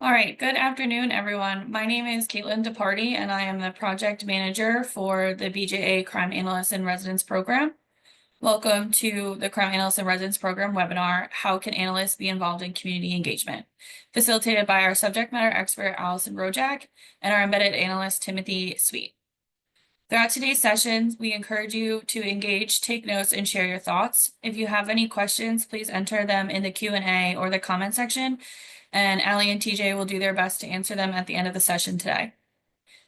All right, good afternoon, everyone. My name is Caitlin DeParty, and I am the project manager for the BJA Crime Analyst in Residence program. Welcome to the Crime Analyst in Residence program webinar, How Can Analysts Be Involved in Community Engagement? Facilitated by our subject matter expert, Allison Rojak, and our embedded analyst, Timothy Sweet. Throughout today's sessions, we encourage you to engage, take notes, and share your thoughts. If you have any questions, please enter them in the Q&A or the comment section, and Allie and TJ will do their best to answer them at the end of the session today.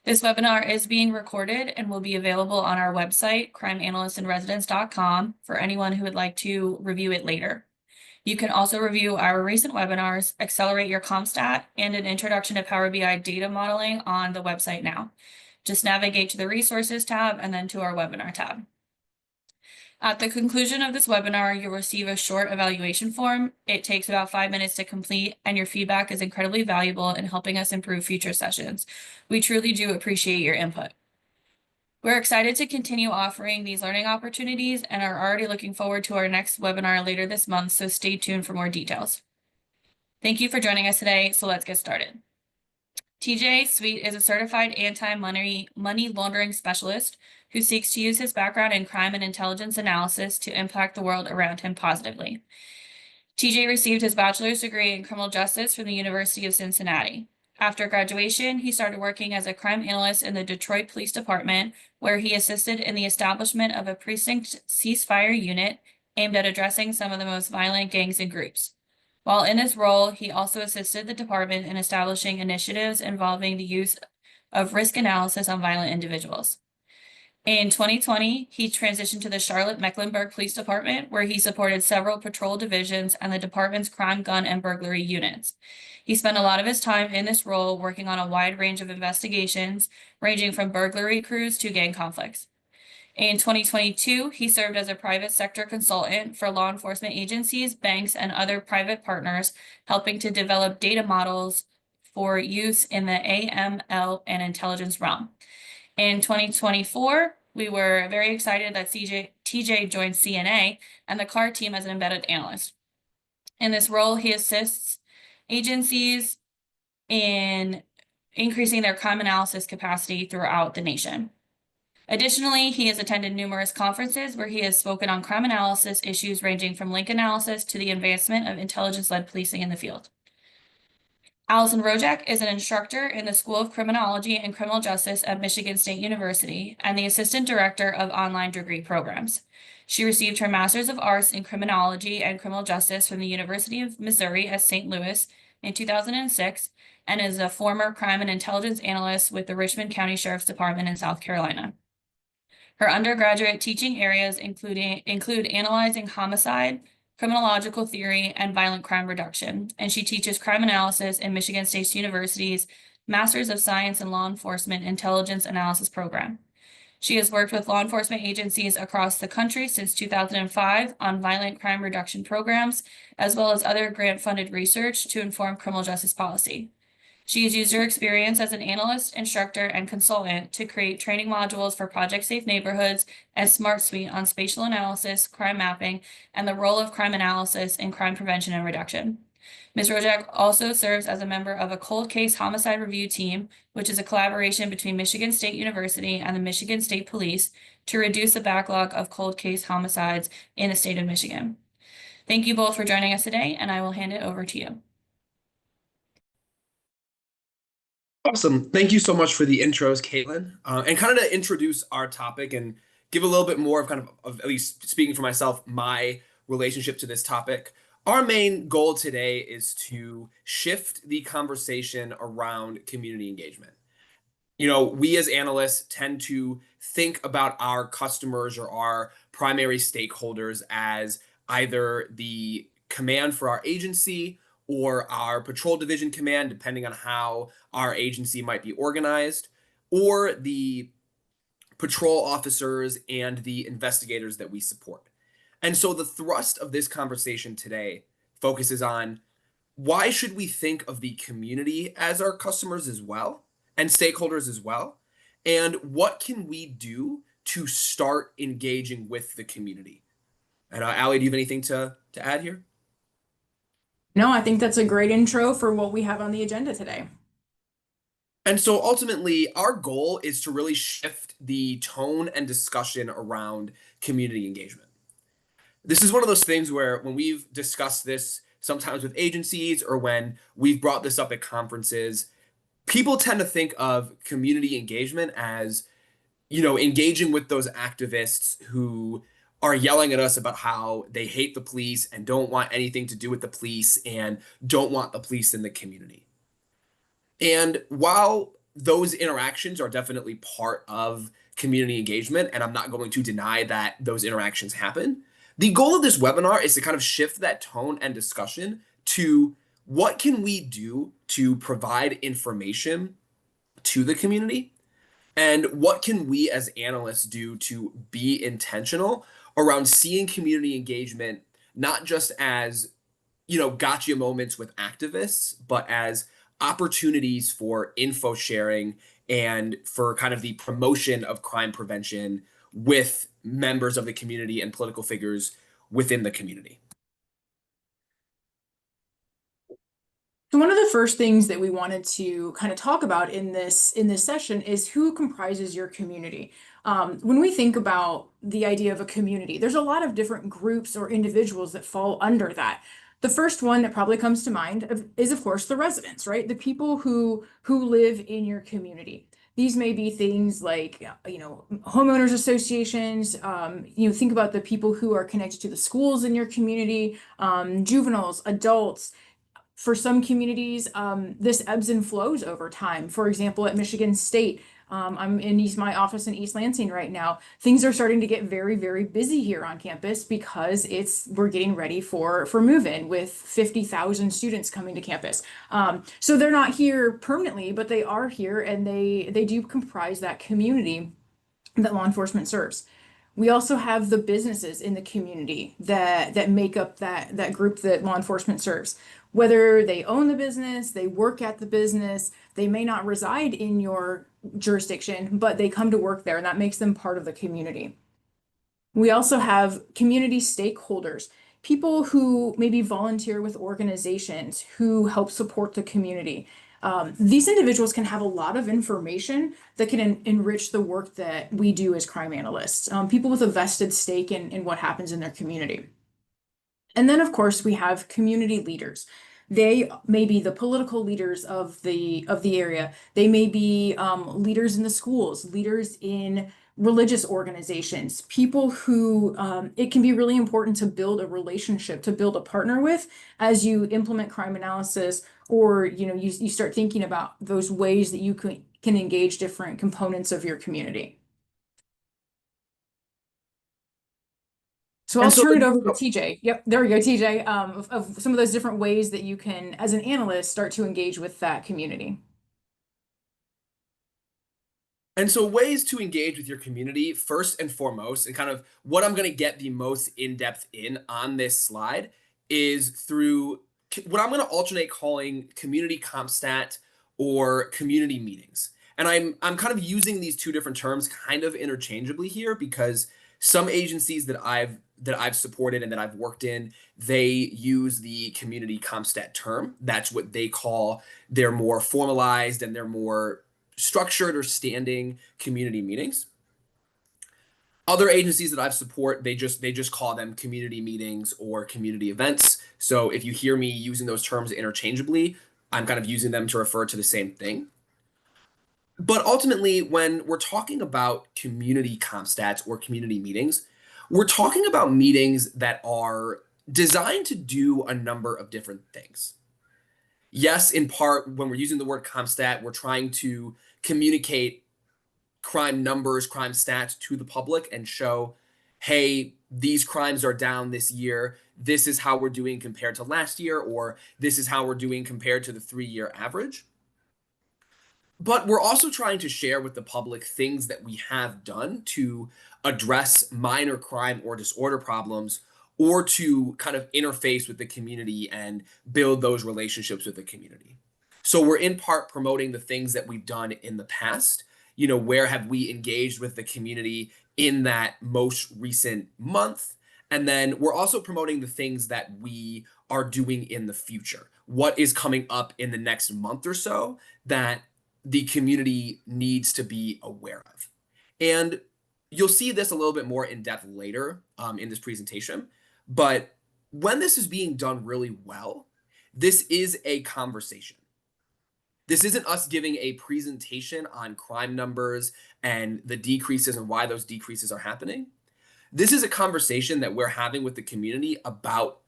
This webinar is being recorded and will be available on our website, crimeanalystinresidence.com, for anyone who would like to review it later. You can also review our recent webinars, Accelerate Your CompStat, and an Introduction to Power BI Data Modeling on the website now. Just navigate to the Resources tab and then to our Webinar tab. At the conclusion of this webinar, you'll receive a short evaluation form. It takes about 5 minutes to complete, and your feedback is incredibly valuable in helping us improve future sessions. We truly do appreciate your input. We're excited to continue offering these learning opportunities and are already looking forward to our next webinar later this month, so stay tuned for more details. Thank you for joining us today, so let's get started. TJ Sweet is a certified anti-money laundering specialist who seeks to use his background in crime and intelligence analysis to impact the world around him positively. TJ received his bachelor's degree in criminal justice from the University of Cincinnati. After graduation, he started working as a crime analyst in the Detroit Police Department, where he assisted in the establishment of a precinct ceasefire unit aimed at addressing some of the most violent gangs and groups. While in his role, he also assisted the department in establishing initiatives involving the use of risk analysis on violent individuals. In 2020, he transitioned to the Charlotte-Mecklenburg Police Department, where he supported several patrol divisions and the department's crime, gun, and burglary units. He spent a lot of his time in this role working on a wide range of investigations, ranging from burglary crews to gang conflicts. In 2022, he served as a private sector consultant for law enforcement agencies, banks, and other private partners, helping to develop data models for use in the AML and intelligence realm. In 2024, we were very excited that TJ joined CNA and the CAR team as an embedded analyst. In this role, he assists agencies in increasing their crime analysis capacity throughout the nation. Additionally, he has attended numerous conferences where he has spoken on crime analysis issues ranging from link analysis to the advancement of intelligence-led policing in the field. Allison Rojak is an instructor in the School of Criminology and Criminal Justice at Michigan State University and the Assistant Director of Online Degree Programs. She received her Master's of Arts in Criminology and Criminal Justice from the University of Missouri at St. Louis in 2006 and is a former crime and intelligence analyst with the Richmond County Sheriff's Department in South Carolina. Her undergraduate teaching areas include analyzing homicide, criminological theory, and violent crime reduction, and she teaches crime analysis in Michigan State University's Masters of Science in Law Enforcement Intelligence Analysis program. She has worked with law enforcement agencies across the country since 2005 on violent crime reduction programs, as well as other grant-funded research to inform criminal justice policy. She has used her experience as an analyst, instructor, and consultant to create training modules for Project Safe Neighborhoods and Smart Suite on spatial analysis, crime mapping, and the role of crime analysis in crime prevention and reduction. Ms. Rojak also serves as a member of a cold case homicide review team, which is a collaboration between Michigan State University and the Michigan State Police to reduce the backlog of cold case homicides in the state of Michigan. Thank you both for joining us today, and I will hand it over to you. Awesome. Thank you so much for the intros, Caitlin. And kind of to introduce our topic and give a little bit more of at least speaking for myself, my relationship to this topic. Our main goal today is to shift the conversation around community engagement. You know, we as analysts tend to think about our customers or our primary stakeholders as either the command for our agency or our patrol division command, depending on how our agency might be organized, or the patrol officers and the investigators that we support. And so the thrust of this conversation today focuses on why should we think of the community as our customers as well and stakeholders as well, and what can we do to start engaging with the community? And Allie, do you have anything to add here? No, I think that's a great intro for what we have on the agenda today. And so ultimately, our goal is to really shift the tone and discussion around community engagement. This is one of those things where when we've discussed this sometimes with agencies or when we've brought this up at conferences, people tend to think of community engagement as, engaging with those activists who are yelling at us about how they hate the police and don't want anything to do with the police and don't want the police in the community. And while those interactions are definitely part of community engagement, and I'm not going to deny that those interactions happen, the goal of this webinar is to kind of shift that tone and discussion to what can we do to provide information to the community, and what can we as analysts do to be intentional around seeing community engagement not just as gotcha moments with activists, but as opportunities for info sharing and for kind of the promotion of crime prevention with members of the community and political figures within the community. So one of the first things that we wanted to kind of talk about in this session is who comprises your community. When we think about the idea of a community, there's a lot of different groups or individuals that fall under that. The first one that probably comes to mind is, of course, the residents, right? The people who live in your community. These may be things like, homeowners associations. Think about the people who are connected to the schools in your community, juveniles, adults. For some communities, this ebbs and flows over time. For example, at Michigan State, I'm in my office in East Lansing right now. Things are starting to get very, very busy here on campus because we're getting ready for move-in with 50,000 students coming to campus. So they're not here permanently, but they are here, and they do comprise that community that law enforcement serves. We also have the businesses in the community that make up that group that law enforcement serves. Whether they own the business, they work at the business, they may not reside in your jurisdiction, but they come to work there, and that makes them part of the community. We also have community stakeholders, people who maybe volunteer with organizations who help support the community. These individuals can have a lot of information that can enrich the work that we do as crime analysts, people with a vested stake in what happens in their community. And then, of course, we have community leaders. They may be the political leaders of the area. They may be leaders in the schools, leaders in religious organizations, people who it can be really important to build a relationship, to build a partner with as you implement crime analysis, or you start thinking about those ways that you can engage different components of your community. So And I'll so, turn it over to TJ. Yep, there we go, TJ, of some of those different ways that you can, as an analyst, start to engage with that community. ways to engage with your community, first and foremost, and kind of what I'm going to get the most in depth in on this slide is through what I'm going to alternate calling community CompStat or community meetings. And I'm kind of using these two different terms kind of interchangeably here because some agencies that I've supported and that I've worked in, they use the community CompStat term. That's what they call their more formalized and their more structured or standing community meetings. Other agencies that I've support, they just call them community meetings or community events. So if you hear me using those terms interchangeably, I'm kind of using them to refer to the same thing. But ultimately, when we're talking about community comp stats or community meetings, we're talking about meetings that are designed to do a number of different things. Yes, in part, when we're using the word comp stat, we're trying to communicate crime numbers, crime stats to the public and show, hey, these crimes are down this year. This is how we're doing compared to last year, or this is how we're doing compared to the 3-year average. But we're also trying to share with the public things that we have done to address minor crime or disorder problems, or to kind of interface with the community and build those relationships with the community. So we're in part promoting the things that we've done in the past. Where have we engaged with the community in that most recent month? And then we're also promoting the things that we are doing in the future. What is coming up in the next month or so that the community needs to be aware of. And you'll see this a little bit more in depth later in this presentation. But when this is being done really well, this is a conversation. This isn't us giving a presentation on crime numbers and the decreases and why those decreases are happening. This is a conversation that we're having with the community about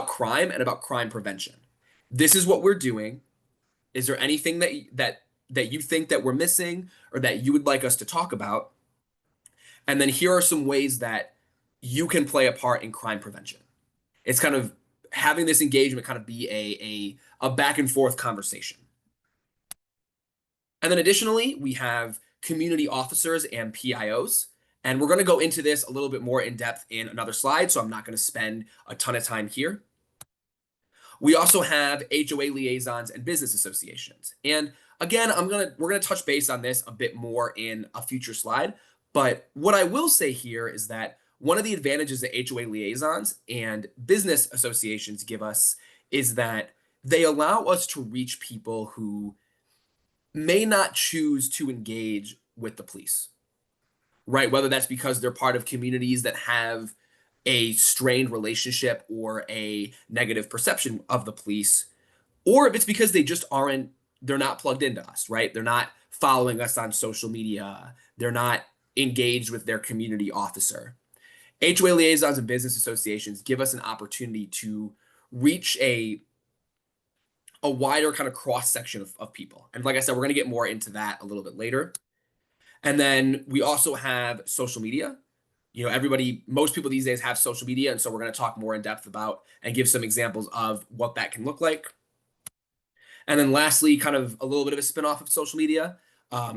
crime and about crime prevention. This is what we're doing. Is there anything that you think that we're missing or that you would like us to talk about? And then here are some ways that you can play a part in crime prevention. It's kind of having this engagement kind of be a back and forth conversation. And then additionally, we have community officers and PIOs. And we're going to go into this a little bit more in depth in another slide, so I'm not going to spend a ton of time here. We also have HOA liaisons and business associations. And again, we're going to touch base on this a bit more in a future slide. But what I will say here is that one of the advantages that HOA liaisons and business associations give us is that they allow us to reach people who may not choose to engage with the police, right? Whether that's because they're part of communities that have a strained relationship or a negative perception of the police, or if it's because they're not plugged into us, right? They're not following us on social media. They're not engaged with their community officer. HOA liaisons and business associations give us an opportunity to reach a wider kind of cross section of people. And like I said, we're going to get more into that a little bit later. And then we also have social media. Most people these days have social media. And so we're going to talk more in depth about and give some examples of what that can look like. And then lastly, kind of a little bit of a spinoff of social media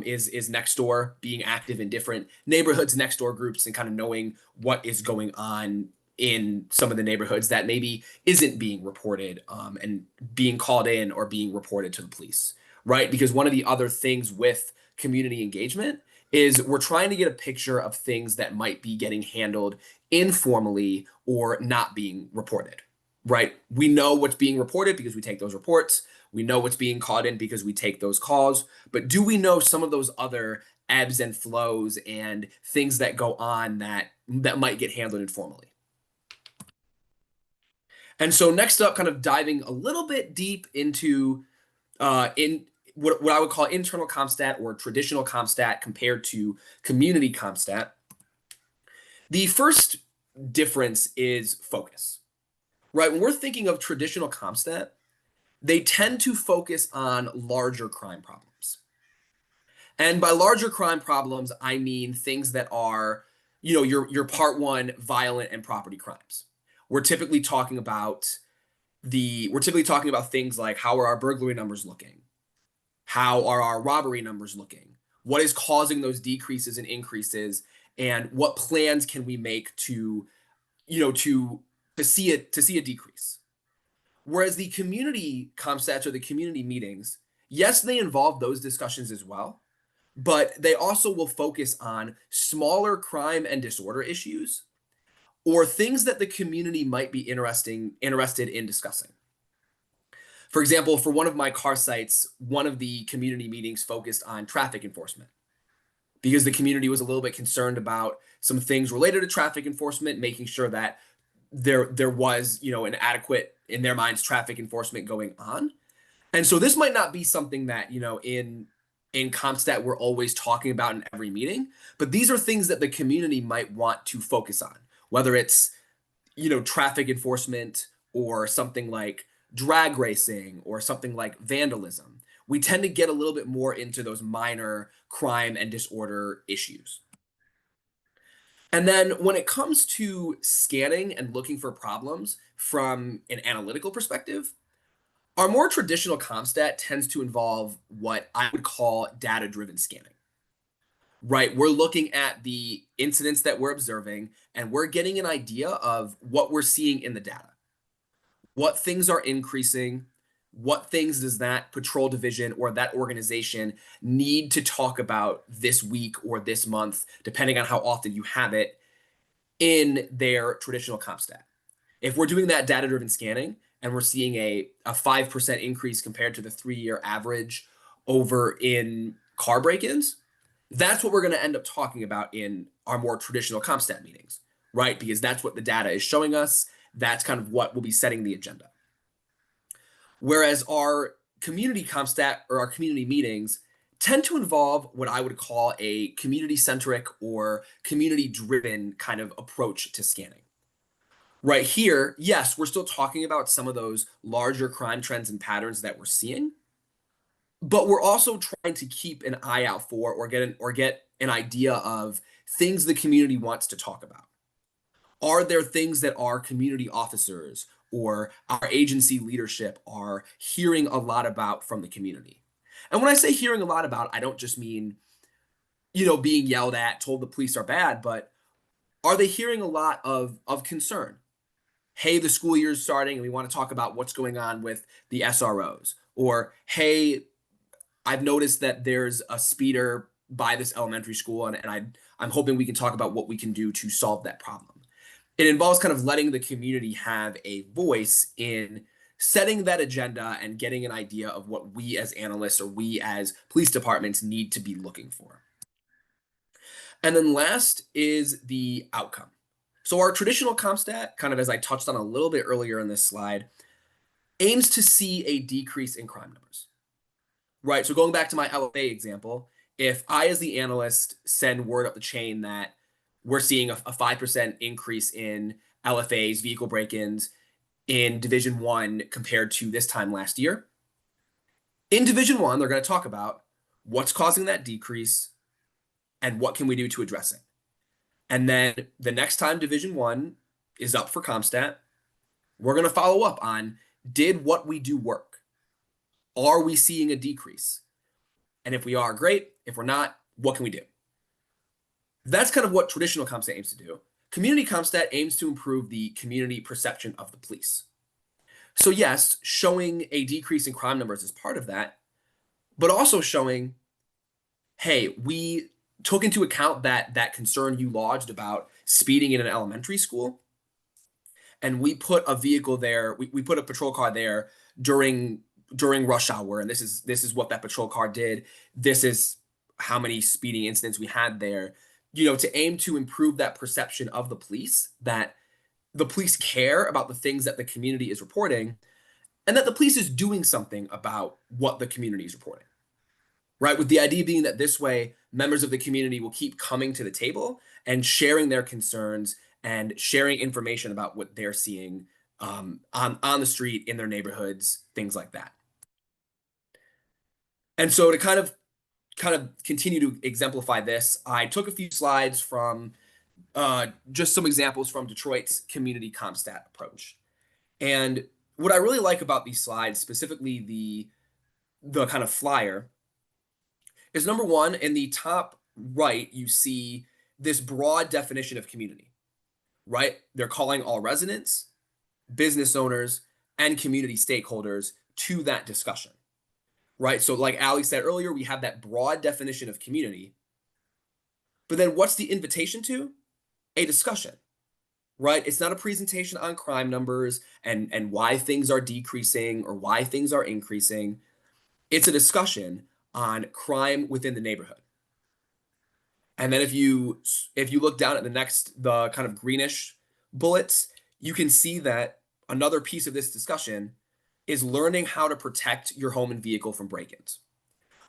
is Nextdoor, being active in different neighborhoods, Nextdoor groups, and kind of knowing what is going on in some of the neighborhoods that maybe isn't being reported and being called in or being reported to the police, right? Because one of the other things with community engagement is we're trying to get a picture of things that might be getting handled informally or not being reported, right? We know what's being reported because we take those reports. We know what's being called in because we take those calls. But do we know some of those other ebbs and flows and things that go on that might get handled informally? And so next up, kind of diving a little bit deep into in what I would call internal CompStat or traditional CompStat compared to community CompStat. The first difference is focus, right? When we're thinking of traditional CompStat, they tend to focus on larger crime problems. And by larger crime problems, I mean things that are, your part one violent and property crimes. We're typically talking about things like, how are our burglary numbers looking? How are our robbery numbers looking? What is causing those decreases and increases? And what plans can we make to see a decrease? Whereas the community CompStats or the community meetings, yes, they involve those discussions as well, but they also will focus on smaller crime and disorder issues or things that the community might be interested in discussing. For example, for one of my car sites, one of the community meetings focused on traffic enforcement because the community was a little bit concerned about some things related to traffic enforcement, making sure that there was, an adequate, in their minds, traffic enforcement going on. And so this might not be something that, in CompStat we're always talking about in every meeting, but these are things that the community might want to focus on, whether it's, traffic enforcement or something like drag racing or something like vandalism. We tend to get a little bit more into those minor crime and disorder issues. And then when it comes to scanning and looking for problems from an analytical perspective, our more traditional CompStat tends to involve what I would call data-driven scanning, right? We're looking at the incidents that we're observing, and we're getting an idea of what we're seeing in the data. What things are increasing? What things does that patrol division or that organization need to talk about this week or this month, depending on how often you have it, in their traditional comp stat. If we're doing that data-driven scanning and we're seeing a 5% increase compared to the 3-year average over in car break-ins, that's what we're going to end up talking about in our more traditional comp stat meetings, right? Because that's what the data is showing us. That's kind of what will be setting the agenda. Whereas our community comp stat or our community meetings tend to involve what I would call a community-centric or community-driven kind of approach to scanning. Right here, yes, we're still talking about some of those larger crime trends and patterns that we're seeing, but we're also trying to keep an eye out for or get an idea of things the community wants to talk about. Are there things that our community officers or our agency leadership are hearing a lot about from the community? And when I say hearing a lot about, I don't just mean, being yelled at, told the police are bad, but are they hearing a lot of concern? Hey, the school year's starting and we want to talk about what's going on with the SROs. Or, hey, I've noticed that there's a speeder by this elementary school and I'm hoping we can talk about what we can do to solve that problem. It involves kind of letting the community have a voice in setting that agenda and getting an idea of what we as analysts or we as police departments need to be looking for. And then last is the outcome. So our traditional comp stat, kind of as I touched on a little bit earlier in this slide, aims to see a decrease in crime numbers, right? So going back to my LFA example, if I as the analyst send word up the chain that we're seeing a 5% increase in LFAs, vehicle break-ins in Division 1 compared to this time last year, in Division 1, they're going to talk about what's causing that decrease and what can we do to address it. And then the next time Division 1 is up for CompStat, we're going to follow up on, did what we do work? Are we seeing a decrease? And if we are, great. If we're not, what can we do? That's kind of what traditional CompStat aims to do. Community CompStat aims to improve the community perception of the police. So yes, showing a decrease in crime numbers is part of that, but also showing, hey, we took into account that concern you lodged about speeding in an elementary school, and we put a vehicle there, we put a patrol car there during rush hour, and this is what that patrol car did. This is how many speeding incidents we had there, to aim to improve that perception of the police, that the police care about the things that the community is reporting, and that the police is doing something about what the community is reporting. Right? With the idea being that this way, members of the community will keep coming to the table and sharing their concerns and sharing information about what they're seeing on the street, in their neighborhoods, things like that. And so to kind of continue to exemplify this, I took a few slides from just some examples from Detroit's community CompStat approach. And what I really like about these slides, specifically the kind of flyer, is number one, in the top right, you see this broad definition of community, right? They're calling all residents, business owners, and community stakeholders to that discussion, right? So like Ali said earlier, we have that broad definition of community, but then what's the invitation to? A discussion, right? It's not a presentation on crime numbers and why things are decreasing or why things are increasing. It's a discussion on crime within the neighborhood. And then if you look down at the kind of greenish bullets, you can see that another piece of this discussion is learning how to protect your home and vehicle from break-ins,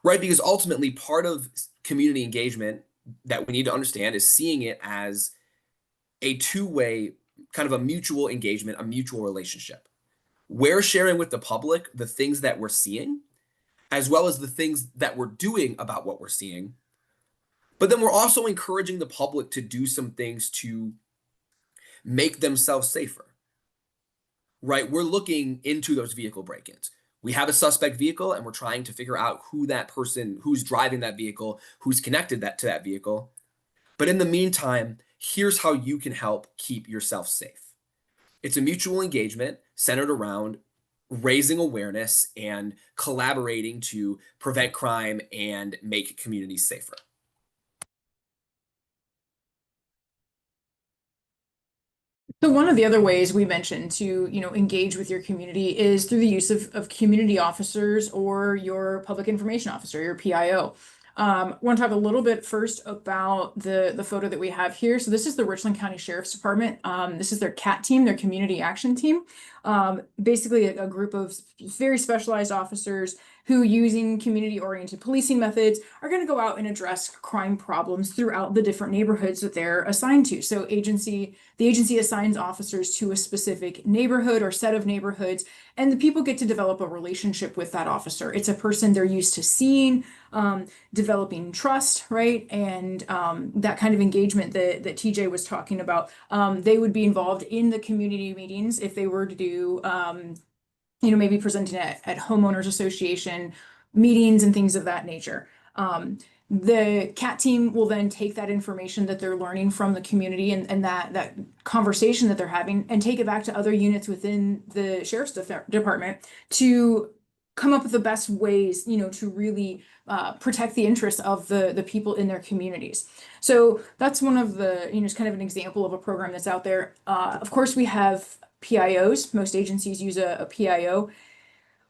right? Because ultimately part of community engagement that we need to understand is seeing it as a two-way, kind of a mutual engagement, a mutual relationship. We're sharing with the public the things that we're seeing, as well as the things that we're doing about what we're seeing. But then we're also encouraging the public to do some things to make themselves safer, right? We're looking into those vehicle break-ins. We have a suspect vehicle and we're trying to figure out who that person, who's driving that vehicle, who's connected to that vehicle. But in the meantime, here's how you can help keep yourself safe. It's a mutual engagement centered around raising awareness and collaborating to prevent crime and make communities safer. So one of the other ways we mentioned to, engage with your community is through the use of community officers or your public information officer, your PIO. I want to talk a little bit first about the photo that we have here. So this is the Richland County Sheriff's Department. This is their CAT team, their community action team. Basically a group of very specialized officers who, using community-oriented policing methods, are going to go out and address crime problems throughout the different neighborhoods that they're assigned to. So the agency assigns officers to a specific neighborhood or set of neighborhoods, and the people get to develop a relationship with that officer. It's a person they're used to seeing, developing trust, right? And that kind of engagement that TJ was talking about. They would be involved in the community meetings if they were to do maybe presenting at homeowners association meetings and things of that nature. The CAT team will then take that information that they're learning from the community and that conversation that they're having and take it back to other units within the sheriff's department to come up with the best ways, to really protect the interests of the people in their communities. So that's one of the, just kind of an example of a program that's out there. Of course, we have PIOs. Most agencies use a PIO.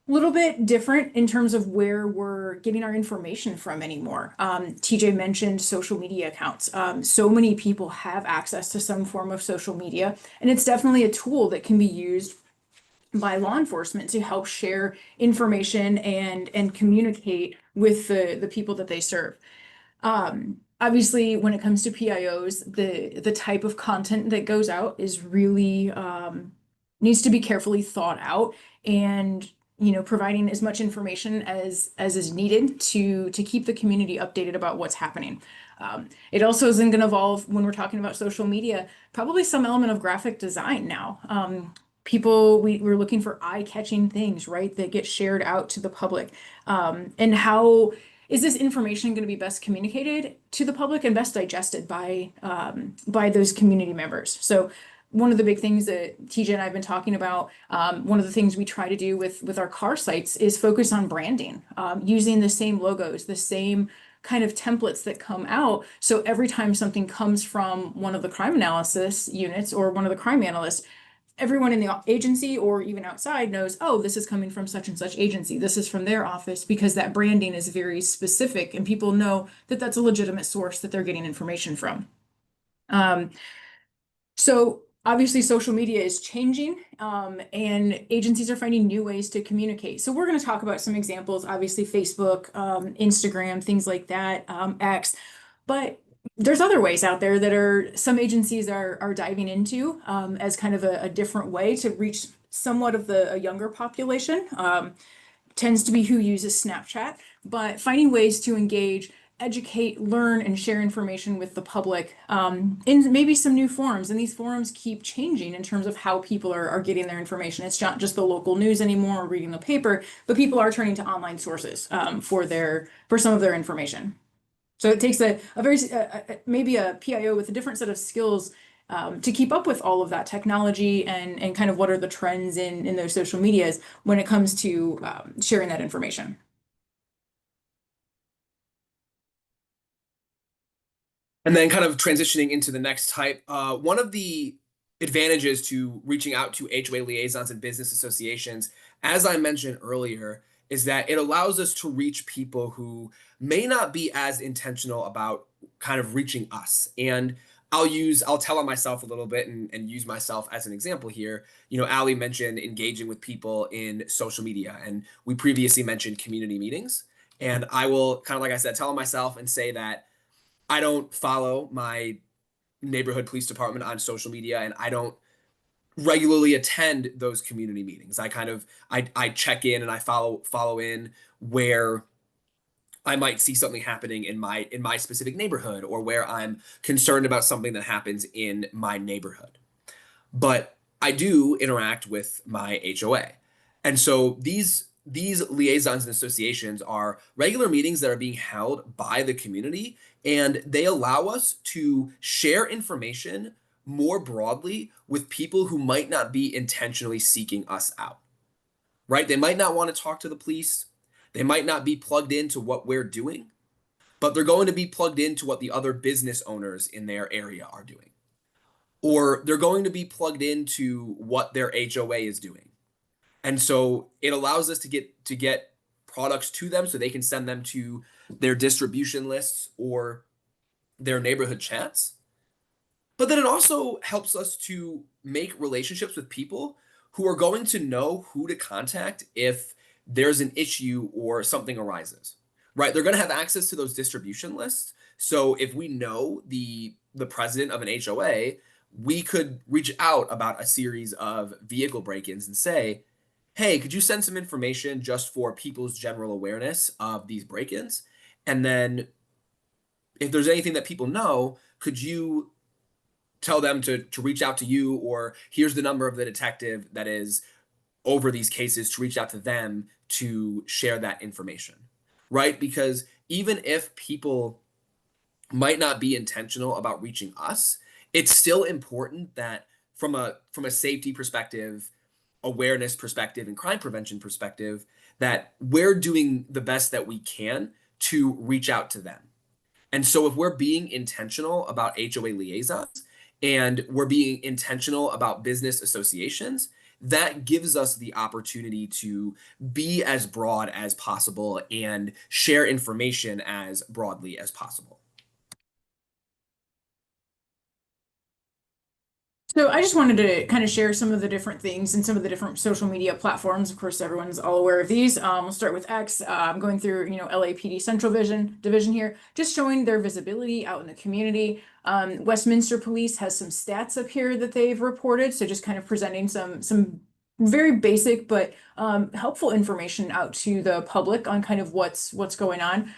A little bit different in terms of where we're getting our information from anymore. TJ mentioned social media accounts. So many people have access to some form of social media, and it's definitely a tool that can be used by law enforcement to help share information and communicate with the people that they serve. Obviously, when it comes to PIOs, the type of content that goes out is really needs to be carefully thought out, and providing as much information as is needed to keep the community updated about what's happening. It also is going to evolve when we're talking about social media, probably some element of graphic design now. We're looking for eye-catching things, right, that get shared out to the public. And how is this information going to be best communicated to the public and best digested by those community members? So one of the big things that TJ and I have been talking about, one of the things we try to do with our car sites is focus on branding, using the same logos, the same kind of templates that come out. So every time something comes from one of the crime analysis units or one of the crime analysts, everyone in the agency or even outside knows, oh, this is coming from such and such agency. This is from their office, because that branding is very specific and people know that that's a legitimate source that they're getting information from. So obviously social media is changing, and agencies are finding new ways to communicate. So we're going to talk about some examples, obviously Facebook, Instagram, things like that, X, but there's other ways out there that some agencies are diving into as kind of a different way to reach somewhat of a younger population. Tends to be who uses Snapchat, but finding ways to engage, educate, learn, and share information with the public in maybe some new forums. And these forums keep changing in terms of how people are getting their information. It's not just the local news anymore or reading the paper, but people are turning to online sources for some of their information. So it takes maybe a PIO with a different set of skills to keep up with all of that technology and kind of what are the trends in those social medias when it comes to sharing that information. And then kind of transitioning into the next type, one of the advantages to reaching out to HOA liaisons and business associations, as I mentioned earlier, is that it allows us to reach people who may not be as intentional about kind of reaching us. And I'll tell on myself a little bit and use myself as an example here. Ali mentioned engaging with people in social media, and we previously mentioned community meetings. And I will kind of, like I said, tell on myself and say that I don't follow my neighborhood police department on social media, and I don't regularly attend those community meetings. I check in and I follow in where I might see something happening in my specific neighborhood, or where I'm concerned about something that happens in my neighborhood. But I do interact with my HOA. And so these liaisons and associations are regular meetings that are being held by the community, and they allow us to share information more broadly with people who might not be intentionally seeking us out. Right? They might not want to talk to the police. They might not be plugged into what we're doing, but they're going to be plugged into what the other business owners in their area are doing. or they're going to be plugged into what their HOA is doing. And so it allows us to get products to them so they can send them to their distribution lists or their neighborhood chats. But then it also helps us to make relationships with people who are going to know who to contact if there's an issue or something arises. Right? They're going to have access to those distribution lists. So if we know the president of an HOA, we could reach out about a series of vehicle break-ins and say, "Hey, could you send some information just for people's general awareness of these break-ins? And then if there's anything that people know, could you tell them to reach out to you, or here's the number of the detective that is over these cases to reach out to them to share that information," right? Because even if people might not be intentional about reaching us, it's still important that from a safety perspective, awareness perspective, and crime prevention perspective, that we're doing the best that we can to reach out to them. And so if we're being intentional about HOA liaisons and we're being intentional about business associations, that gives us the opportunity to be as broad as possible and share information as broadly as possible. So I just wanted to kind of share some of the different things and some of the different social media platforms. Of course, everyone's all aware of these. We'll start with X. I'm going through, LAPD Central Division here, just showing their visibility out in the community. Westminster Police has some stats up here that they've reported. So just kind of presenting some very basic but helpful information out to the public on kind of what's going on.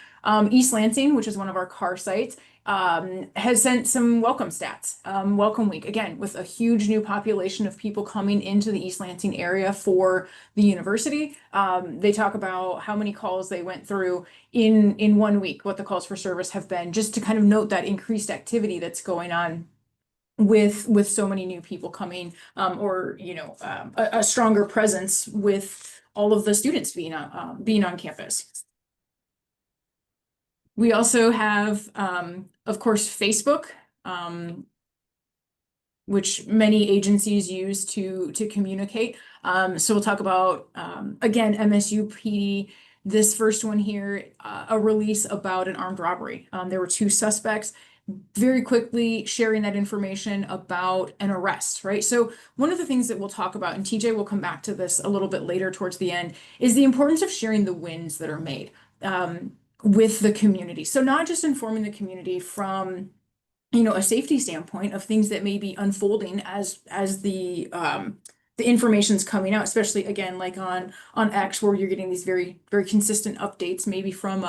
East Lansing, which is one of our car sites, has sent some welcome stats. Welcome week, again, with a huge new population of people coming into the East Lansing area for the university. They talk about how many calls they went through in 1 week, what the calls for service have been, just to kind of note that increased activity that's going on with so many new people coming, or a stronger presence with all of the students being on campus. We also have, of course, Facebook, which many agencies use to communicate. So we'll talk about, again, MSU PD. This first one here, a release about an armed robbery. There were 2 suspects, very quickly sharing that information about an arrest, right? So one of the things that we'll talk about, and TJ will come back to this a little bit later towards the end, is the importance of sharing the wins that are made with the community. So not just informing the community from a safety standpoint of things that may be unfolding as the information's coming out, especially again like on X, where you're getting these very very consistent updates, maybe from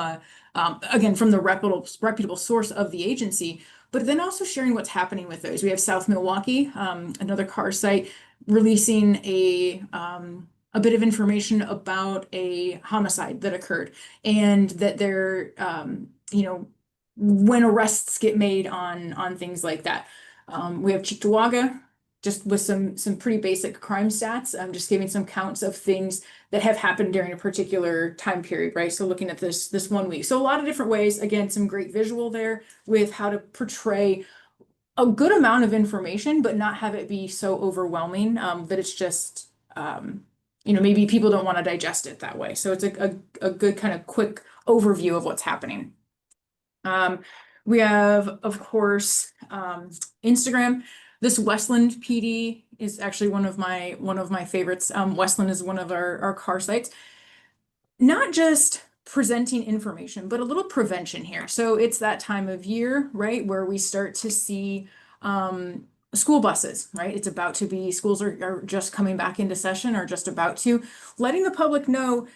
again from the reputable source of the agency, but then also sharing what's happening with those. We have South Milwaukee, another car site, releasing a bit of information about a homicide that occurred, and that they're when arrests get made on things like that. We have Cheektowaga, just with some pretty basic crime stats. I'm just giving some counts of things that have happened during a particular time period, right? So looking at this 1 week. So a lot of different ways, again, some great visual there with how to portray a good amount of information, but not have it be so overwhelming that it's just, maybe people don't want to digest it that way. So it's a good kind of quick overview of what's happening. We have, of course, Instagram. This Westland PD is actually one of my favorites. Westland is one of our car sites. Not just presenting information, but a little prevention here. So it's that time of year, right, where we start to see school buses, right? It's about to be, schools are just coming back into session, or just about to, letting the public know,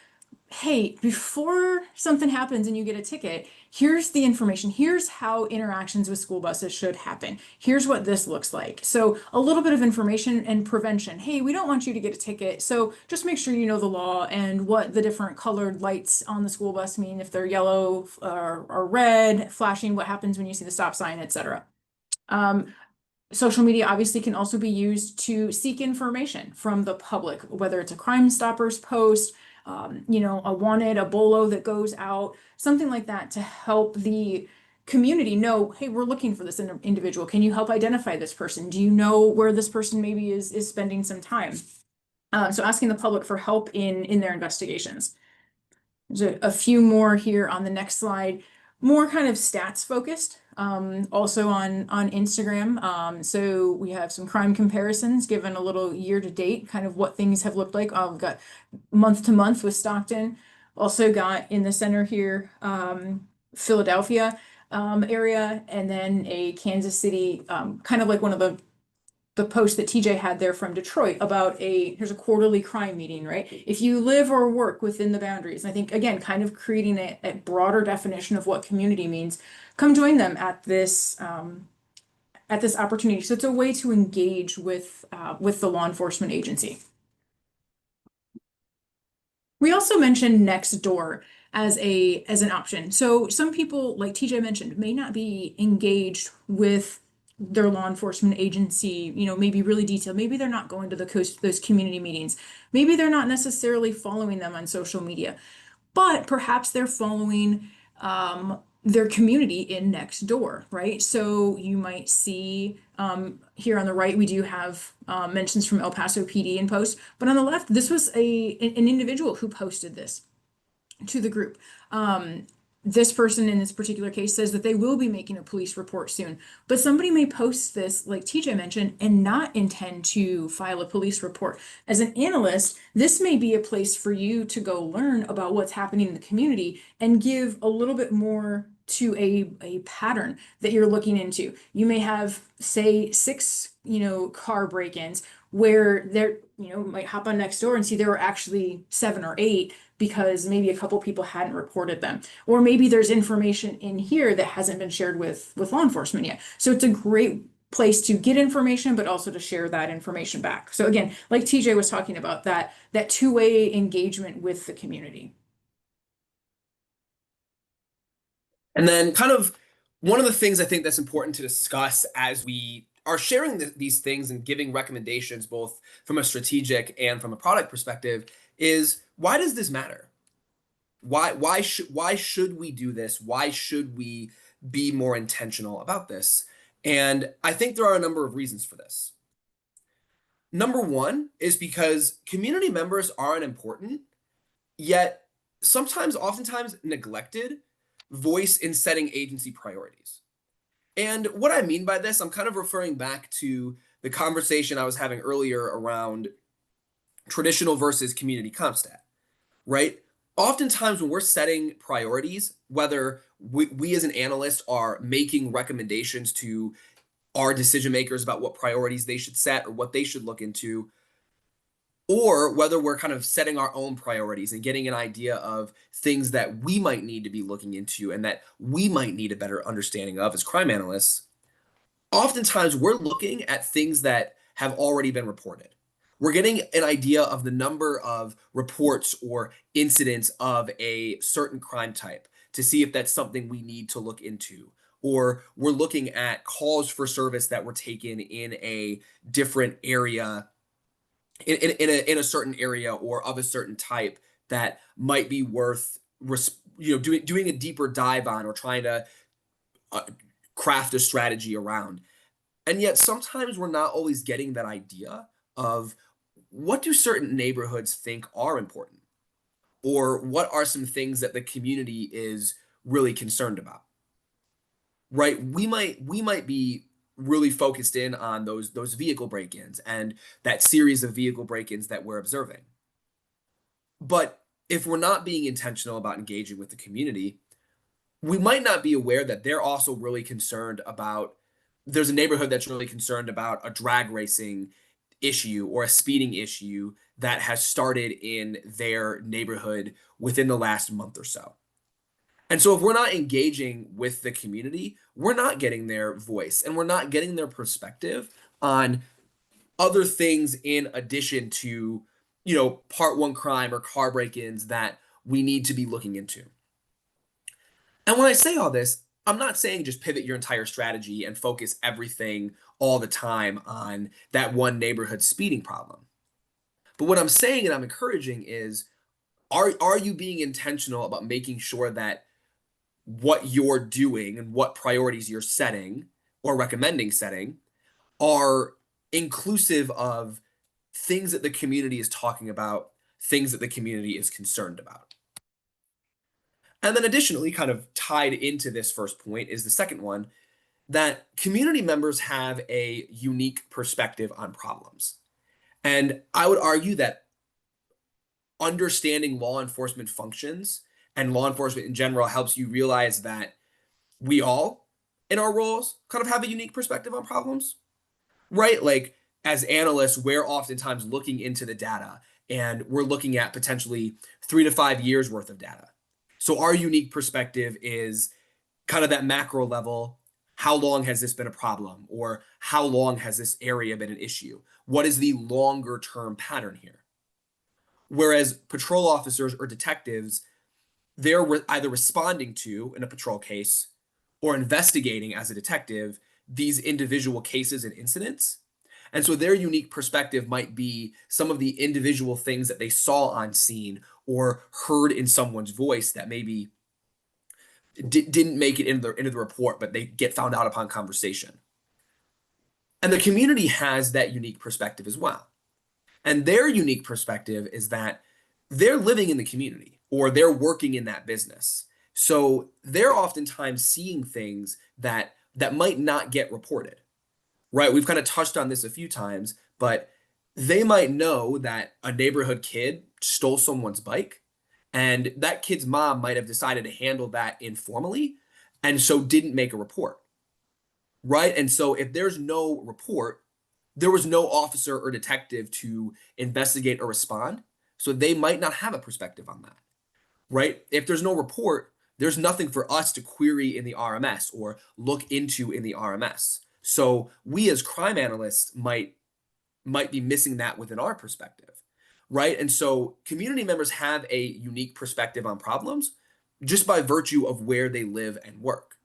hey, before something happens and you get a ticket, here's the information. Here's how interactions with school buses should happen. Here's what this looks like. So a little bit of information and prevention. Hey, we don't want you to get a ticket, so just make sure you know the law and what the different colored lights on the school bus mean, if they're yellow or red, flashing, what happens when you see the stop sign, etc. Social media obviously can also be used to seek information from the public, whether it's a Crime Stoppers post, a wanted, a bolo that goes out, something like that, to help the community know, hey, we're looking for this individual. Can you help identify this person? Do you know where this person maybe is spending some time? So asking the public for help in their investigations. There's a few more here on the next slide, more kind of stats focused, also on Instagram. So we have some crime comparisons given a little year to date, kind of what things have looked like. We've got month to month with Stockton. Also got in the center here, Philadelphia area, and then a Kansas City, kind of like one of the post that TJ had there from Detroit about here's a quarterly crime meeting, right? If you live or work within the boundaries, I think again, kind of creating a broader definition of what community means, come join them at this opportunity. So it's a way to engage with the law enforcement agency. We also mentioned Nextdoor as an option. So some people, like TJ mentioned, may not be engaged with their law enforcement agency, maybe really detailed. Maybe they're not going to those community meetings. Maybe they're not necessarily following them on social media, but perhaps they're following their community in Nextdoor, right? So you might see here on the right, we do have mentions from El Paso PD in post, but on the left, this was an individual who posted this to the group. This person in this particular case says that they will be making a police report soon, but somebody may post this, like TJ mentioned, and not intend to file a police report. As an analyst, this may be a place for you to go learn about what's happening in the community and give a little bit more to a pattern that you're looking into. You may have, say, 6, car break-ins where they're, might hop on Nextdoor and see there were actually 7 or 8 because maybe a couple people hadn't reported them. Or maybe there's information in here that hasn't been shared with law enforcement yet. So it's a great place to get information, but also to share that information back. So again, like TJ was talking about, that two-way engagement with the community. And then kind of one of the things I think that's important to discuss as we are sharing these things and giving recommendations, both from a strategic and from a product perspective, is why does this matter? Why should we do this? Why should we be more intentional about this? And I think there are a number of reasons for this. Number one is because community members aren't important, yet oftentimes neglected voice in setting agency priorities. And what I mean by this, I'm kind of referring back to the conversation I was having earlier around traditional versus community CompStat, right? Oftentimes when we're setting priorities, whether we as an analyst are making recommendations to our decision makers about what priorities they should set or what they should look into, or whether we're kind of setting our own priorities and getting an idea of things that we might need to be looking into and that we might need a better understanding of as crime analysts, oftentimes we're looking at things that have already been reported. We're getting an idea of the number of reports or incidents of a certain crime type to see if that's something we need to look into. Or we're looking at calls for service that were taken in a different area, in a certain area or of a certain type that might be worth doing a deeper dive on or trying to craft a strategy around. And yet sometimes we're not always getting that idea of what do certain neighborhoods think are important, or what are some things that the community is really concerned about, right? We might be really focused in on those vehicle break-ins and that series of vehicle break-ins that we're observing. But if we're not being intentional about engaging with the community, we might not be aware that they're also really concerned about, there's a neighborhood that's really concerned about a drag racing issue or a speeding issue that has started in their neighborhood within the last month or so. And so if we're not engaging with the community, we're not getting their voice and we're not getting their perspective on other things in addition to, part one crime or car break-ins that we need to be looking into. And when I say all this, I'm not saying just pivot your entire strategy and focus everything all the time on that one neighborhood speeding problem. But what I'm saying and I'm encouraging is, are you being intentional about making sure that what you're doing and what priorities you're setting or recommending setting are inclusive of things that the community is talking about, things that the community is concerned about. And then additionally, kind of tied into this first point is the second one, that community members have a unique perspective on problems. And I would argue that understanding law enforcement functions and law enforcement in general helps you realize that we all in our roles kind of have a unique perspective on problems, right? Like as analysts, we're oftentimes looking into the data and we're looking at potentially 3 to 5 years worth of data. So our unique perspective is kind of that macro level. How long has this been a problem? Or how long has this area been an issue? What is the longer term pattern here? Whereas patrol officers or detectives, they're either responding to, in a patrol case, or investigating as a detective, these individual cases and incidents. And so their unique perspective might be some of the individual things that they saw on scene or heard in someone's voice that maybe didn't make it into the report, but they get found out upon conversation. And the community has that unique perspective as well. And their unique perspective is that they're living in the community or they're working in that business. So they're oftentimes seeing things that might not get reported, right? We've kind of touched on this a few times, but they might know that a neighborhood kid stole someone's bike, and that kid's mom might have decided to handle that informally and so didn't make a report, right? And so if there's no report, there was no officer or detective to investigate or respond. So they might not have a perspective on that, right? If there's no report, there's nothing for us to query in the RMS or look into in the RMS. So we as crime analysts might be missing that within our perspective, right? And so community members have a unique perspective on problems just by virtue of where they live and work.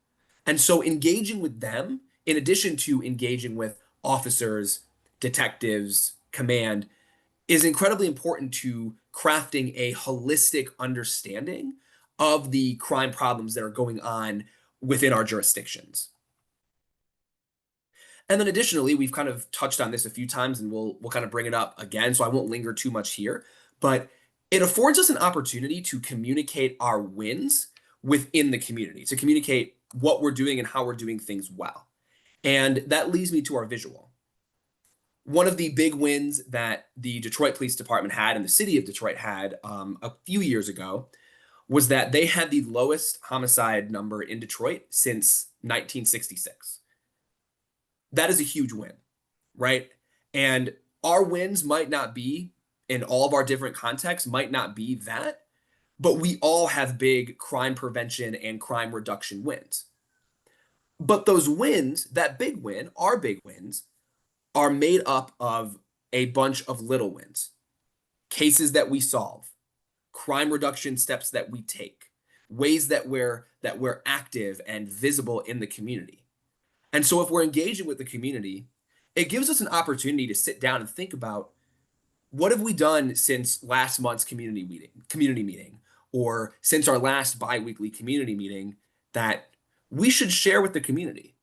And so engaging with them, in addition to engaging with officers, detectives, command, is incredibly important to crafting a holistic understanding of the crime problems that are going on within our jurisdictions. And then additionally, we've kind of touched on this a few times and we'll kind of bring it up again, so I won't linger too much here, but it affords us an opportunity to communicate our wins within the community, to communicate what we're doing and how we're doing things well. And that leads me to our visual. One of the big wins that the Detroit Police Department had and the city of Detroit had a few years ago was that they had the lowest homicide number in Detroit since 1966. That is a huge win, right? And our wins might not be in all of our different contexts, might not be that, but we all have big crime prevention and crime reduction wins. But those wins, that big win, our big wins, are made up of a bunch of little wins, cases that we solve, crime reduction steps that we take, ways that we're active and visible in the community. And so if we're engaging with the community, it gives us an opportunity to sit down and think about what have we done since last month's community meeting, or since our last biweekly community meeting that we should share with the community.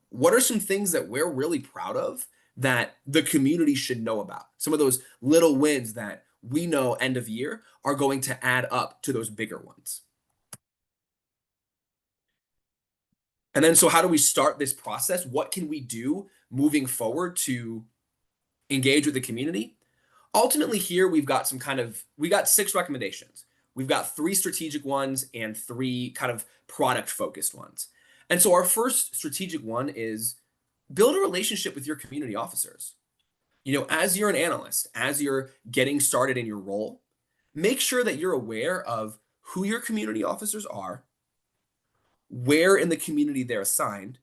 What are some things that we're really proud of that the community should know about? Some of those little wins that we know end of year are going to add up to those bigger ones. And then, so how do we start this process? What can we do moving forward to engage with the community? Ultimately, here we got 6 recommendations. We've got 3 strategic ones and 3 kind of product focused ones. And so our first strategic one is build a relationship with your community officers. You know, as you're an analyst, as you're getting started in your role, make sure that you're aware of who your community officers are, where in the community they're assigned,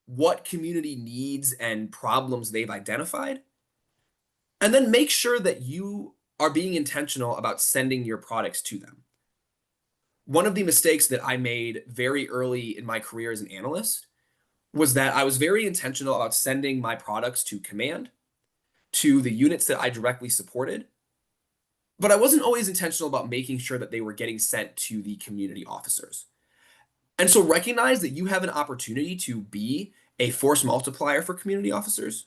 what community needs and problems they've identified, and then make sure that you are being intentional about sending your products to them. One of the mistakes that I made very early in my career as an analyst was that I was very intentional about sending my products to command, to the units that I directly supported, but I wasn't always intentional about making sure that they were getting sent to the community officers. And so recognize that you have an opportunity to be a force multiplier for community officers,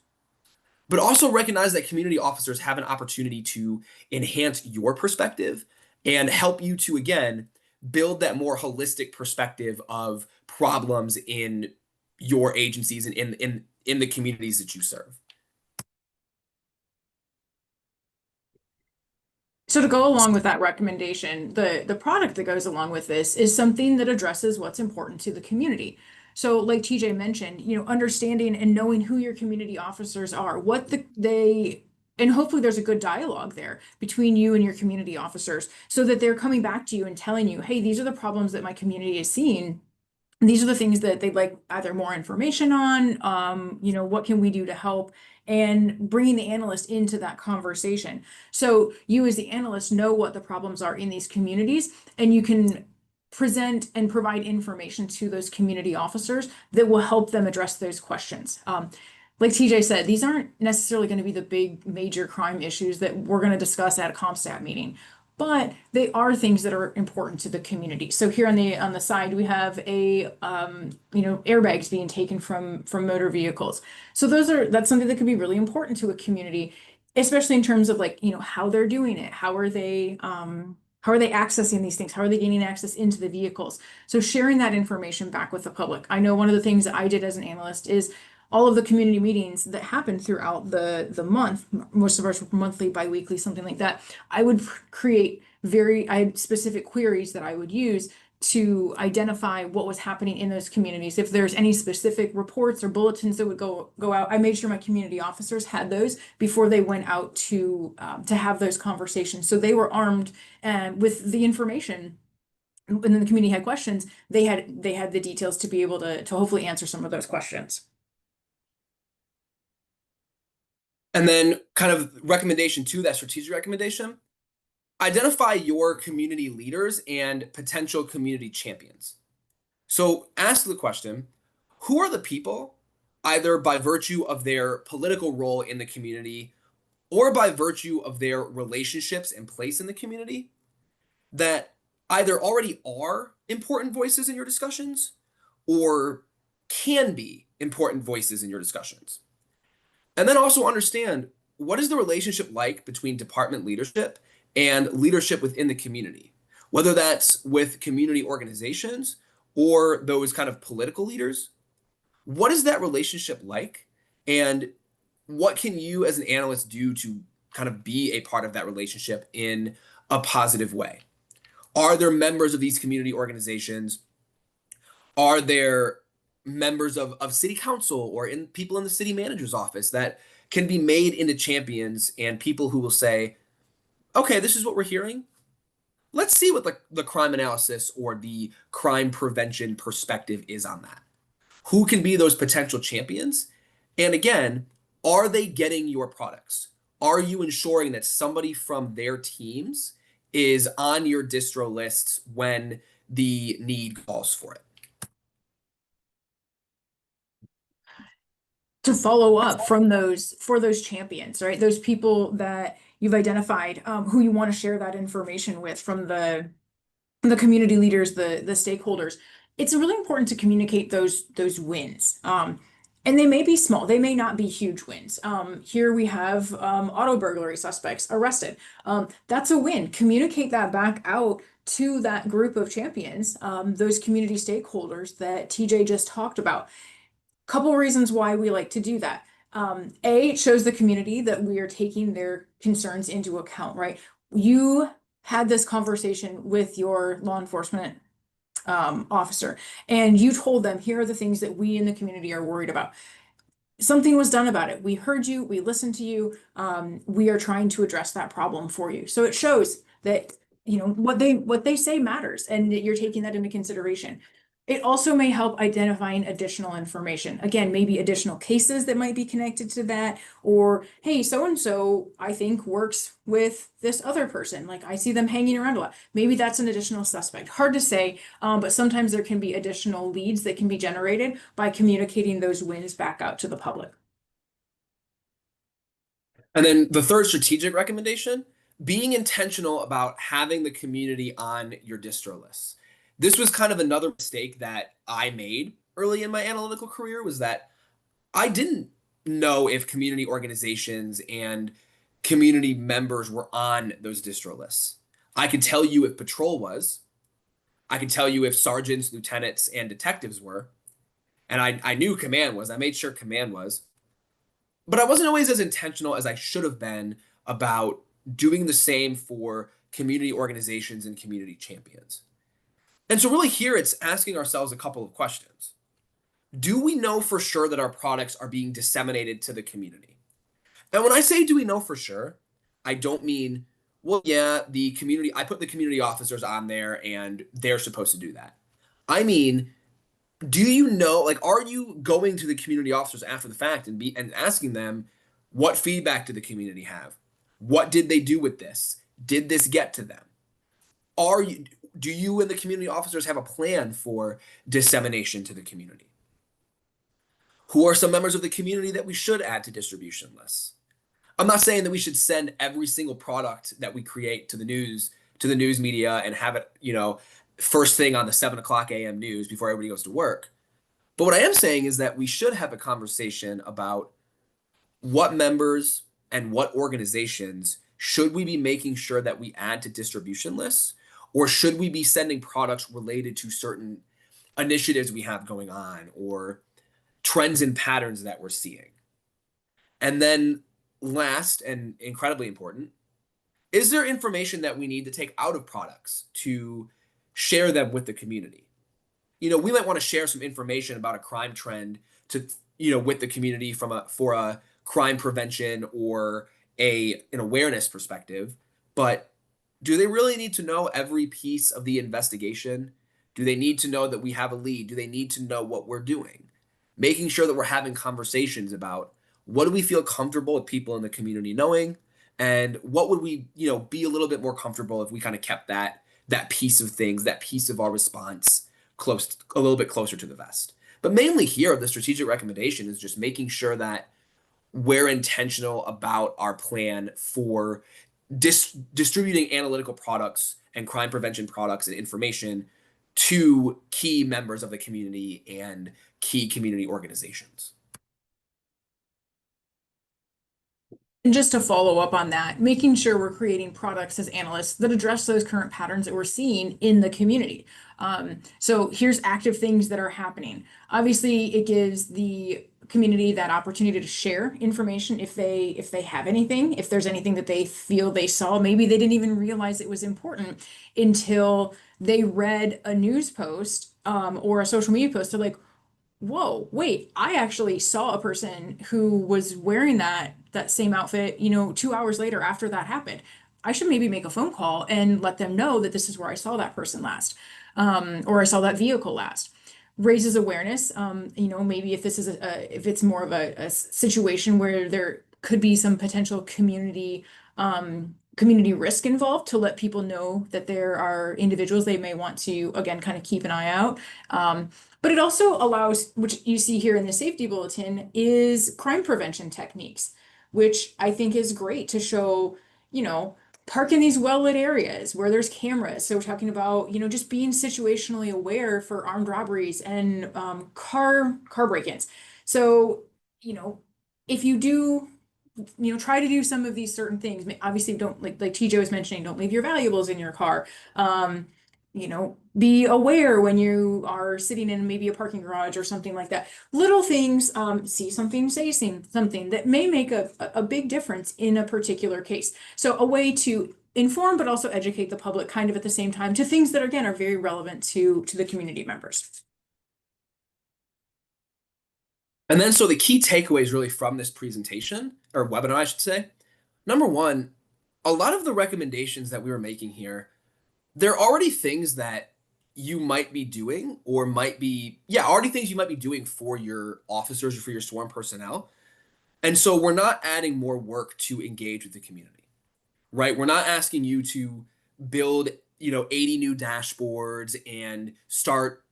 but also recognize that community officers have an opportunity to enhance your perspective and help you to, again, build that more holistic perspective of problems in your agencies and in the communities that you serve. So to go along with that recommendation, the product that goes along with this is something that addresses what's important to the community. So like TJ mentioned, understanding and knowing who your community officers are, and hopefully there's a good dialogue there between you and your community officers so that they're coming back to you and telling you, hey, these are the problems that my community is seeing. These are the things that they'd like either more information on, what can we do to help, and bringing the analyst into that conversation. So you as the analyst know what the problems are in these communities, and you can present and provide information to those community officers that will help them address those questions. Like TJ said, these aren't necessarily going to be the big major crime issues that we're going to discuss at a CompStat meeting, but they are things that are important to the community. So here on the side, we have airbags being taken from motor vehicles. So that's something that could be really important to a community, especially in terms of how they're doing it. How are they accessing these things? How are they gaining access into the vehicles? So sharing that information back with the public. I know one of the things that I did as an analyst is all of the community meetings that happened throughout the month, most of ours were monthly, bi-weekly, something like that. I would I had specific queries that I would use to identify what was happening in those communities. If there's any specific reports or bulletins that would go out, I made sure my community officers had those before they went out to have those conversations. So they were armed with the information. And then the community had questions. They had the details to be able to hopefully answer some of those questions. And then kind of recommendation two, that strategic recommendation, identify your community leaders and potential community champions. So ask the question, who are the people, either by virtue of their political role in the community or by virtue of their relationships and place in the community, that either already are important voices in your discussions or can be important voices in your discussions? And then also understand, what is the relationship like between department leadership and leadership within the community, whether that's with community organizations or those kind of political leaders. What is that relationship like? And what can you as an analyst do to kind of be a part of that relationship in a positive way? Are there members of these community organizations? Are there members of city council or people in the city manager's office that can be made into champions and people who will say, okay, this is what we're hearing. Let's see what the crime analysis or the crime prevention perspective is on that. Who can be those potential champions? And again, are they getting your products? Are you ensuring that somebody from their teams is on your distro lists when the need calls for it? To follow up for those champions, right? Those people that you've identified, who you want to share that information with from the community leaders, the stakeholders. It's really important to communicate those wins. And they may be small, they may not be huge wins. Here we have auto burglary suspects arrested. That's a win. Communicate that back out to that group of champions, those community stakeholders that TJ just talked about. Couple reasons why we like to do that. It shows the community that we are taking their concerns into account, right? You had this conversation with your law enforcement officer, and you told them, here are the things that we in the community are worried about. Something was done about it. We heard you, we listened to you. We are trying to address that problem for you. So it shows that what they say matters and that you're taking that into consideration. It also may help identifying additional information. Again, maybe additional cases that might be connected to that, or hey, so and so I think works with this other person. Like I see them hanging around a lot. Maybe that's an additional suspect. Hard to say, but sometimes there can be additional leads that can be generated by communicating those wins back out to the public. And then the third strategic recommendation, being intentional about having the community on your distro lists. this was kind of another mistake that I made early in my analytical career, was that I didn't know if community organizations and community members were on those distro lists. I could tell you if patrol was, I could tell you if sergeants, lieutenants, and detectives were, and I knew command was. I made sure command was, but I wasn't always as intentional as I should have been about doing the same for community organizations and community champions. And so, really, here it's asking ourselves a couple of questions. Do we know for sure that our products are being disseminated to the community? And when I say do we know for sure, I don't mean, well, yeah, I put the community officers on there and they're supposed to do that. I mean, do you know, like, are you going to the community officers after the fact and asking them, what feedback did the community have? What did they do with this? Did this get to them? Are you Do you and the community officers have a plan for dissemination to the community? Who are some members of the community that we should add to distribution lists? I'm not saying that we should send every single product that we create to the news media and have it, first thing on the 7 o'clock a.m. news before everybody goes to work. But what I am saying is that we should have a conversation about what members and what organizations should we be making sure that we add to distribution lists, or should we be sending products related to certain initiatives we have going on or trends and patterns that we're seeing? And then last and incredibly important, is there information that we need to take out of products to share them with the community? We might want to share some information about a crime trend to, with the community for a crime prevention or an awareness perspective, but do they really need to know every piece of the investigation? Do they need to know that we have a lead? Do they need to know what we're doing? Making sure that we're having conversations about what do we feel comfortable with people in the community knowing, and what would we, be a little bit more comfortable if we kind of kept that piece of things, that piece of our response a little bit closer to the vest. But mainly here, the strategic recommendation is just making sure that we're intentional about our plan for distributing analytical products and crime prevention products and information to key members of the community and key community organizations. And just to follow up on that, making sure we're creating products as analysts that address those current patterns that we're seeing in the community. So here's active things that are happening. Obviously, it gives the community that opportunity to share information if they have anything, if there's anything that they feel they saw, maybe they didn't even realize it was important until they read a news post or a social media post. They're like, whoa, wait, I actually saw a person who was wearing that same outfit, 2 hours later after that happened. I should maybe make a phone call and let them know that this is where I saw that person last, or I saw that vehicle last. Raises awareness. Maybe if this is if it's more of a situation where there could be some potential community risk involved, to let people know that there are individuals they may want to, again, kind of keep an eye out. But it also allows, which you see here in the safety bulletin, is crime prevention techniques, which I think is great to show, park in these well-lit areas where there's cameras. So we're talking about, just being situationally aware for armed robberies and car break-ins. So, if you do, try to do some of these certain things. Obviously, don't, like TJ was mentioning, don't leave your valuables in your car. Be aware when you are sitting in maybe a parking garage or something like that. Little things, see something, say something that may make a big difference in a particular case. So a way to inform, but also educate the public kind of at the same time to things that, again, are very relevant to the community members. And then, so the key takeaways really from this presentation, or webinar, I should say. Number one, a lot of the recommendations that we were making here, they're already things that you might be doing, or already things you might be doing for your officers or for your sworn personnel. And so we're not adding more work to engage with the community, right? We're not asking you to build, 80 new dashboards and start,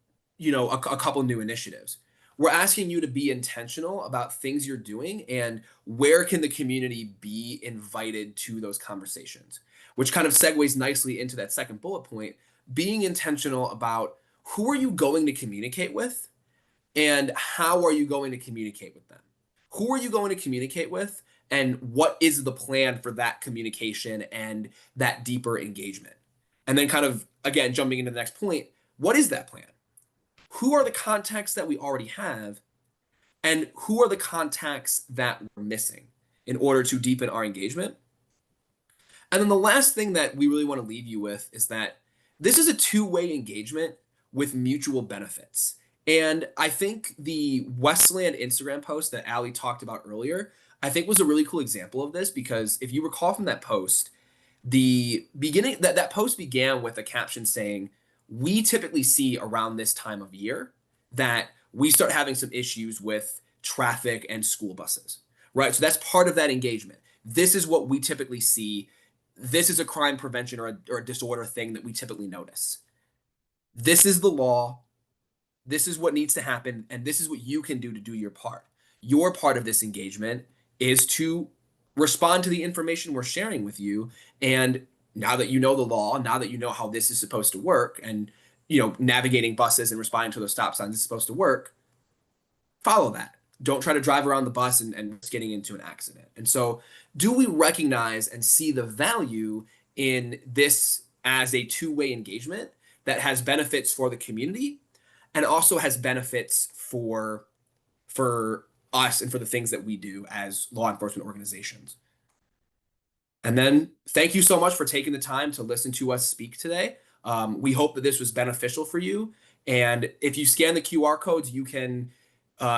a couple new initiatives. We're asking you to be intentional about things you're doing and where can the community be invited to those conversations, which kind of segues nicely into that second bullet point, being intentional about who are you going to communicate with and how are you going to communicate with them? Who are you going to communicate with, and what is the plan for that communication and that deeper engagement? And then, kind of, again, jumping into the next point, what is that plan? Who are the contacts that we already have, and who are the contacts that we're missing in order to deepen our engagement? And then the last thing that we really want to leave you with is that this is a two-way engagement with mutual benefits. And I think the Westland Instagram post that Ali talked about earlier, I think was a really cool example of this, because if you recall from that post, the beginning that post began with a caption saying, "We typically see around this time of year that we start having some issues with traffic and school buses." Right? So that's part of that engagement. This is what we typically see. This is a crime prevention or a disorder thing that we typically notice. This is the law. This is what needs to happen, and this is what you can do to do your part. Your part of this engagement is to respond to the information we're sharing with you. And now that you know the law, now that you know how this is supposed to work, and navigating buses and responding to those stop signs is supposed to work, follow that. Don't try to drive around the bus and risk getting into an accident. And so, do we recognize and see the value in this as a two-way engagement that has benefits for the community and also has benefits for us and for the things that we do as law enforcement organizations? And then, thank you so much for taking the time to listen to us speak today. We hope that this was beneficial for you. And if you scan the QR codes, you can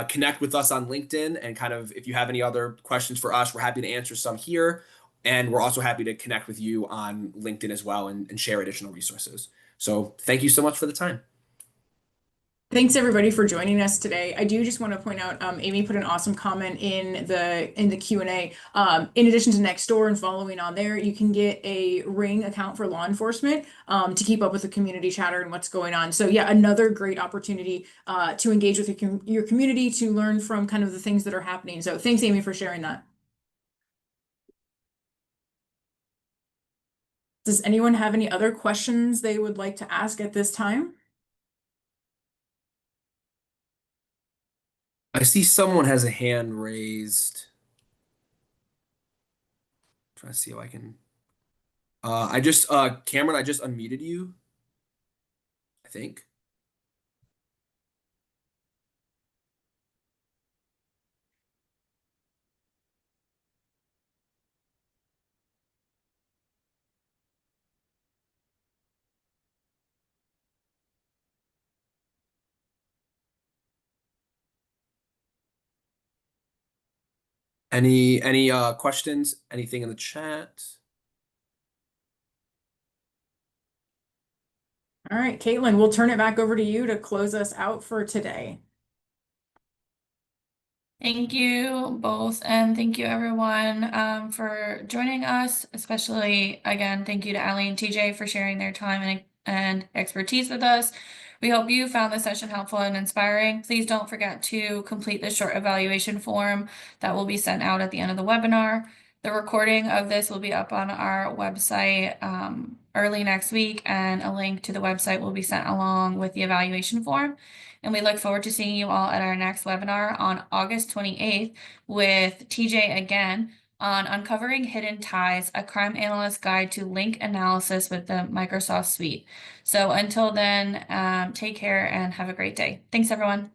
connect with us on LinkedIn. And kind of, if you have any other questions for us, we're happy to answer some here. And we're also happy to connect with you on LinkedIn as well, and share additional resources. So thank you so much for the time. Thanks everybody for joining us today. I do just want to point out, Amy put an awesome comment in the Q&A. In addition to Nextdoor and following on there, you can get a Ring account for law enforcement to keep up with the community chatter and what's going on. So yeah, another great opportunity to engage with your community, to learn from kind of the things that are happening. So thanks, Amy, for sharing that. Does anyone have any other questions they would like to ask at this time? I see someone has a hand raised. Trying to see if I can. Cameron, I just unmuted you, I think. Any questions? Anything in the chat? All right, Caitlin, we'll turn it back over to you to close us out for today. Thank you both, and thank you everyone for joining us. Especially, again, thank you to Ali and TJ for sharing their time and expertise with us. We hope you found this session helpful and inspiring. Please don't forget to complete the short evaluation form that will be sent out at the end of the webinar. The recording of this will be up on our website early next week, and a link to the website will be sent along with the evaluation form. And we look forward to seeing you all at our next webinar on August 28th with TJ again on Uncovering Hidden Ties, a crime analyst guide to link analysis with the Microsoft Suite. So until then, take care and have a great day. Thanks, everyone.